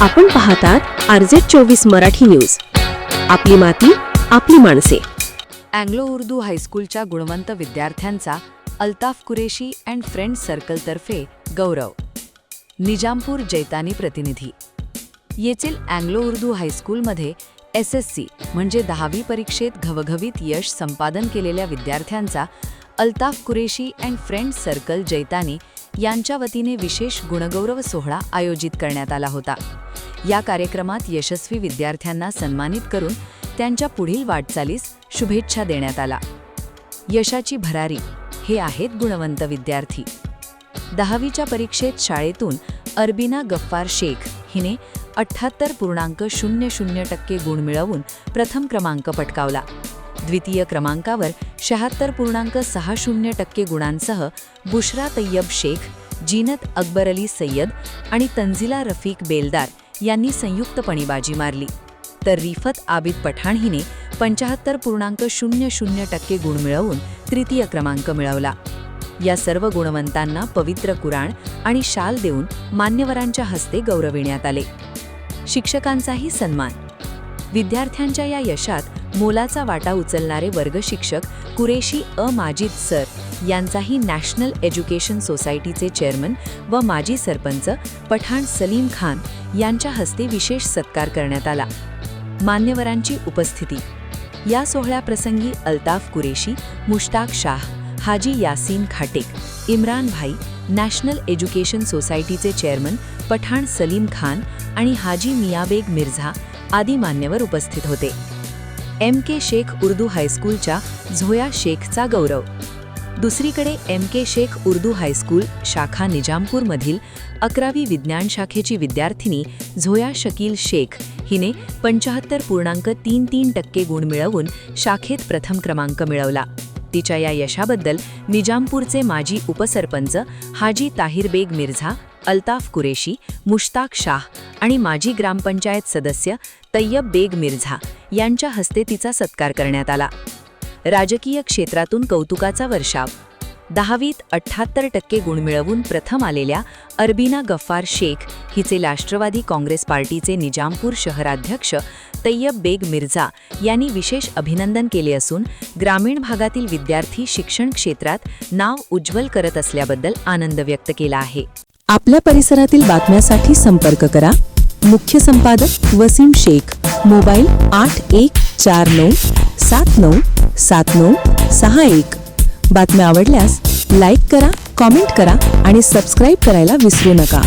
आपण पाहतात RZ24 Marathi news. आपली माती आपली माणसे. अँग्लो उर्दू हायस्कूलच्या गुणवंत विद्यार्थ्यांचा अल्ताफ कुरेशी अँड फ्रेंड्स सर्कलतर्फे गौरव. निजामपूर जैतानी प्रतिनिधी. येथील अँग्लो उर्दू हायस्कूलमध्ये SSC म्हणजे 10वी परीक्षेत घवघवीत यश संपादन केलेल्या विद्यार्थ्यांचा Altaf Qureshi and friends circle Jaitani यांच्या वतीने विशेष गुणगौरव सोहळा आयोजित करण्यात आला होता. या कार्यक्रमात यशस्वी विद्यार्थ्यांना सन्मानित करून त्यांच्या पुढील वाटचालीस शुभेच्छा देण्यात आला. यशाची भरारी हे आहेत गुणवंत विद्यार्थी. 10वीच्या परीक्षेत शाळेतून अरबिना गफ्फार शेख हिने 78.00% गुण मिळवून प्रथम क्रमांक पटकावला. द्वितीय क्रमांकावर 76.60% गुणांसह बुशरा तय्यब शेख, जीनत अकबर अली सय्यद आणि तंजिला रफीक बेलदार यांनी संयुक्तपणे बाजी मारली. तर रिफत आबिद पठाण हिने 75.00% गुण मिळवून तृतीय क्रमांक मिळवला. या सर्व गुणवंतांना पवित्र कुराण आणि शाल देऊन मान्यवरांच्या हस्ते गौरविण्यात आले. शिक्षकांचाही सन्मान. विद्यार्थ्यांच्या या यशात मोलाचा वाटा उचलणारे वर्ग शिक्षक कुरेशी माजिद सर यांचाही नॅशनल एज्युकेशन सोसायटीचे चेअरमन व माजी सरपंच पठाण सलीम खान यांच्या हस्ते विशेष सत्कार करण्यात आला. मान्यवरांची उपस्थिती. या सोहळ्याप्रसंगी अल्ताफ कुरेशी, मुश्ताक शाह, हाजी यासीन खाटेक, इम्रान भाई, नॅशनल एज्युकेशन सोसायटीचे चेअरमन पठाण सलीम खान आणि हाजी मियाबेग मिर्झा आदी मान्यवर उपस्थित होते. MK शेख उर्दू हायस्कूलच्या झोया शेखचा गौरव. दुसरीकडे MK शेख उर्दू हायस्कूल शाखा निजामपूरमधील 11वी विज्ञान शाखेची विद्यार्थिनी झोया शकील शेख हिने 75.33% गुण मिळवून शाखेत प्रथम क्रमांक मिळवला. तिच्या या यशाबद्दल निजामपूरचे माजी उपसरपंच हाजी ताहिर बेग मिर्झा, अल्ताफ कुरेशी, मुश्ताक शाह आणि माजी ग्रामपंचायत सदस्य तय्यब बेग मिर्झा यांच्या हस्ते तिचा सत्कार करण्यात आला. राजकीय क्षेत्रातून कौतुकाचा वर्षाव. 10वीत 78% गुण मिळवून प्रथम आलेल्या अरबिना गफ्फार शेख हिचे राष्ट्रवादी काँग्रेस पार्टीचे निजामपूर शहराध्यक्ष तय्यब बेग मिर्झा यांनी विशेष अभिनंदन केले असून ग्रामीण भागातील विद्यार्थी शिक्षण क्षेत्रात नाव उज्ज्वल करत असल्याबद्दल आनंद व्यक्त केला आहे. आपल्या परिसरातील बातम्यांसाठी संपर्क करा. मुख्य संपादक वसीम शेख. मोबाईल 8149797961. बातम्या आवडल्यास लाईक करा, कॉमेंट करा आणि सबस्क्राईब करायला विसरू नका.